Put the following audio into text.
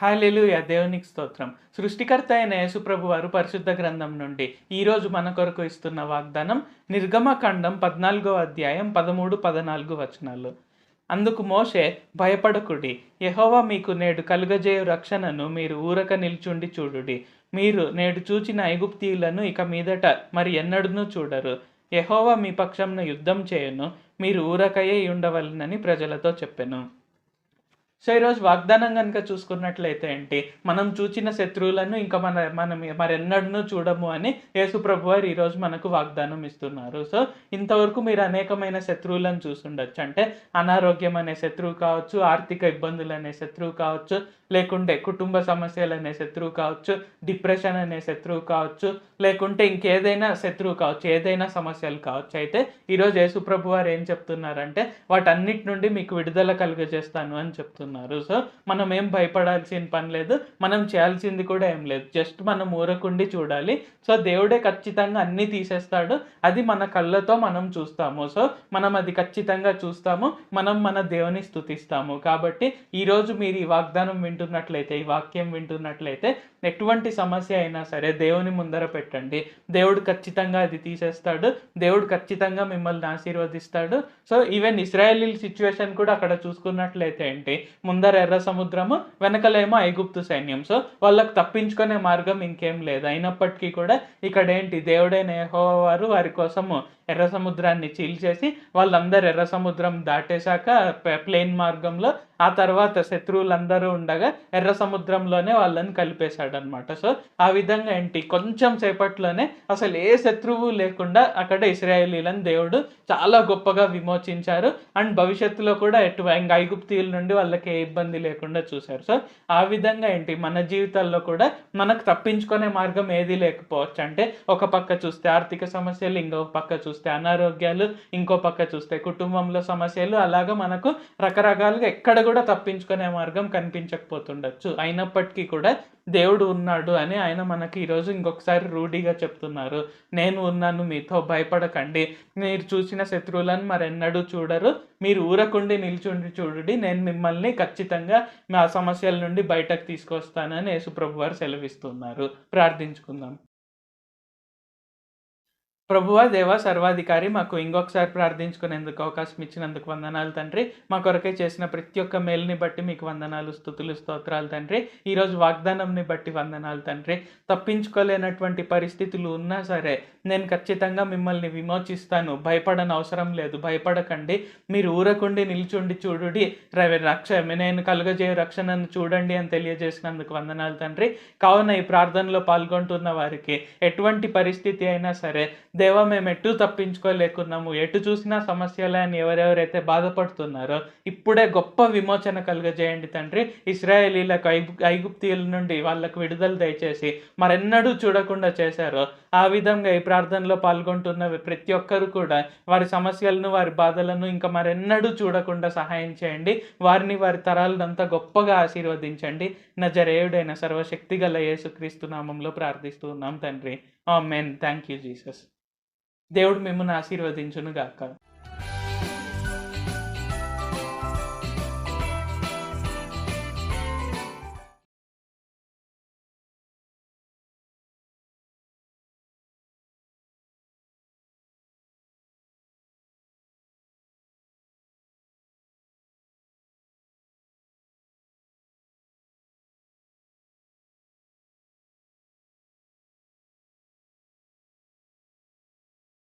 హల్లెలూయా! దేవునికి స్తోత్రం. సృష్టికర్త అయిన యేసుప్రభు వారు పరిశుద్ధ గ్రంథం నుండి ఈరోజు మన కొరకు ఇస్తున్న వాగ్దానం నిర్గమకాండం 14వ అధ్యాయం 13, 14 వచనాలు. అందుకు మోషే, భయపడకుడి, యెహోవా మీకు నేడు కలుగజేయు రక్షణను మీరు ఊరక నిల్చుండి చూడుడి. మీరు నేడు చూచిన ఐగుప్తీయులను ఇక మీదట మరి ఎన్నడునూ చూడరు. యెహోవా మీ పక్షంన యుద్ధం చేయను, మీరు ఊరకయే ఉండవలెనని ప్రజలతో చెప్పెను. సో, ఈరోజు వాగ్దానం గనుక చూసుకున్నట్లయితే ఏంటి, మనం చూచిన శత్రువులను ఇంకా మనం మరెన్నడూను చూడము అని యేసుప్రభువారు ఈరోజు మనకు వాగ్దానం ఇస్తున్నారు. సో, ఇంతవరకు మీరు అనేకమైన శత్రువులను చూసుండొచ్చు. అంటే అనారోగ్యం అనే శత్రువు కావచ్చు, ఆర్థిక ఇబ్బందులనే శత్రువు కావచ్చు, లేకుంటే కుటుంబ సమస్యలనే శత్రువు కావచ్చు, డిప్రెషన్ అనే శత్రువు కావచ్చు, లేకుంటే ఇంకేదైనా శత్రువు కావచ్చు, ఏదైనా సమస్యలు కావచ్చు. అయితే ఈరోజు యేసుప్రభువారు ఏం చెప్తున్నారంటే వాటన్నిటి నుండి మీకు విడుదల కలుగజేస్తాను అని చెప్తున్నారు. సో, మనం ఏం భయపడాల్సిన పని లేదు. మనం చేయాల్సింది కూడా ఏం లేదు. జస్ట్ మనం ఊరకుండి చూడాలి. సో, దేవుడే ఖచ్చితంగా అన్నీ తీసేస్తాడు. అది మన కళ్ళతో మనం చూస్తాము. సో, మనం అది ఖచ్చితంగా చూస్తాము. మనం మన దేవుని స్తుతిస్తాము. కాబట్టి ఈరోజు మీరు ఈ వాగ్దానం వింటున్నట్లయితే, ఈ వాక్యం వింటున్నట్లయితే ఎటువంటి సమస్య అయినా సరే దేవుని ముందర పెట్టండి. దేవుడు ఖచ్చితంగా అది తీసేస్తాడు. దేవుడు ఖచ్చితంగా మిమ్మల్ని ఆశీర్వదిస్తాడు. సో, ఈవెన్ ఇశ్రాయేలీల సిట్యుయేషన్ కూడా అక్కడ చూసుకున్నట్లయితే ఏంటి, ముందర ఎర్ర సముద్రము, వెనకలేమో ఐగుప్తు సైన్యం. సో, వాళ్ళకి తప్పించుకునే మార్గం ఇంకేం లేదు. అయినప్పటికీ కూడా ఇక్కడేంటి, దేవుడైన యెహోవా వారు వారి కోసము ఎర్ర సముద్రాన్ని చీల్చేసి వాళ్ళందరూ ఎర్ర సముద్రం దాటేశాక ప్లెయిన్ మార్గంలో, ఆ తర్వాత శత్రువులందరూ ఉండగా ఎర్ర సముద్రంలోనే వాళ్ళని కలిపేశాడనమాట. సో, ఆ విధంగా ఏంటి, కొంచెం సేపట్లోనే అసలు ఏ శత్రువు లేకుండా అక్కడ ఇశ్రాయేలీలను దేవుడు చాలా గొప్పగా విమోచించారు. అండ్ భవిష్యత్తులో కూడా ఇంక ఐగుప్తీయుల నుండి వాళ్ళకి ఏ ఇబ్బంది లేకుండా చూశారు. సో, ఆ విధంగా ఏంటి, మన జీవితాల్లో కూడా మనకు తప్పించుకునే మార్గం ఏది లేకపోవచ్చు. అంటే ఒక పక్క చూస్తే ఆర్థిక సమస్యలు, ఇంకో పక్క చూస్తే అనారోగ్యాలు, ఇంకో పక్క చూస్తే కుటుంబంలో సమస్యలు, అలాగా మనకు రకరకాలుగా ఎక్కడ కూడా తప్పించుకునే మార్గం కనిపించకపోతుండొచ్చు. అయినప్పటికీ కూడా దేవుడు ఉన్నాడు అని ఆయన మనకి ఈరోజు ఇంకొకసారి రూఢిగా చెప్తున్నారు. నేను ఉన్నాను మీతో, భయపడకండి. మీరు చూసిన శత్రువులను మరెన్నడూ చూడరు. మీరు ఊరకుండి నిల్చుండి చూడుడి. నేను మిమ్మల్ని ఖచ్చితంగా మా సమస్యల నుండి బయటకు తీసుకొస్తానని యేసుప్రభువారు సెలవిస్తున్నారు. ప్రార్థించుకుందాం. ప్రభువా, దేవా, సర్వాధికారి, మాకు ఇంకొకసారి ప్రార్థించుకునేందుకు అవకాశం ఇచ్చినందుకు వందనాలు తండ్రి. మా కొరకే చేసిన ప్రతి ఒక్క మేలుని బట్టి మీకు వందనాలు, స్తుతులు, స్తోత్రాలు తండ్రి. ఈరోజు వాగ్దానంని బట్టి వందనాలు తండ్రి. తప్పించుకోలేనటువంటి పరిస్థితులు ఉన్నా సరే నేను ఖచ్చితంగా మిమ్మల్ని విమోచిస్తాను, భయపడని అవసరం లేదు, భయపడకండి, మీరు ఊరకుండి నిల్చుండి చూడుడి, నేను కలుగజేయ రక్షణను చూడండి అని తెలియజేసినందుకు వందనాలు తండ్రి. కావున ఈ ప్రార్థనలో పాల్గొంటున్న వారికి ఎటువంటి పరిస్థితి అయినా సరే దేవా, మేము ఎటు తప్పించుకోలేకున్నాము, ఎటు చూసినా సమస్యలే అని ఎవరెవరైతే బాధపడుతున్నారో ఇప్పుడే గొప్ప విమోచన కలుగజేయండి తండ్రి. ఇశ్రాయేలీలకు ఐగుప్తీయుల నుండి వాళ్ళకు విడుదల దయచేసి మరెన్నడూ చూడకుండా చేశారో ఆ విధంగా ఈ ప్రార్థనలో పాల్గొంటున్న ప్రతి ఒక్కరు కూడా వారి సమస్యలను, వారి బాధలను ఇంకా మరెన్నడూ చూడకుండా సహాయం చేయండి. వారిని, వారి తరాలనంతా గొప్పగా ఆశీర్వదించండి. నజరేయుడైన సర్వశక్తిగల యేసుక్రీస్తు నామంలో ప్రార్థిస్తూ ఉన్నాం తండ్రి. ఆమేన్. Thank you Jesus. దేవుడు మిమ్మల్ని ఆశీర్వదించును గాక.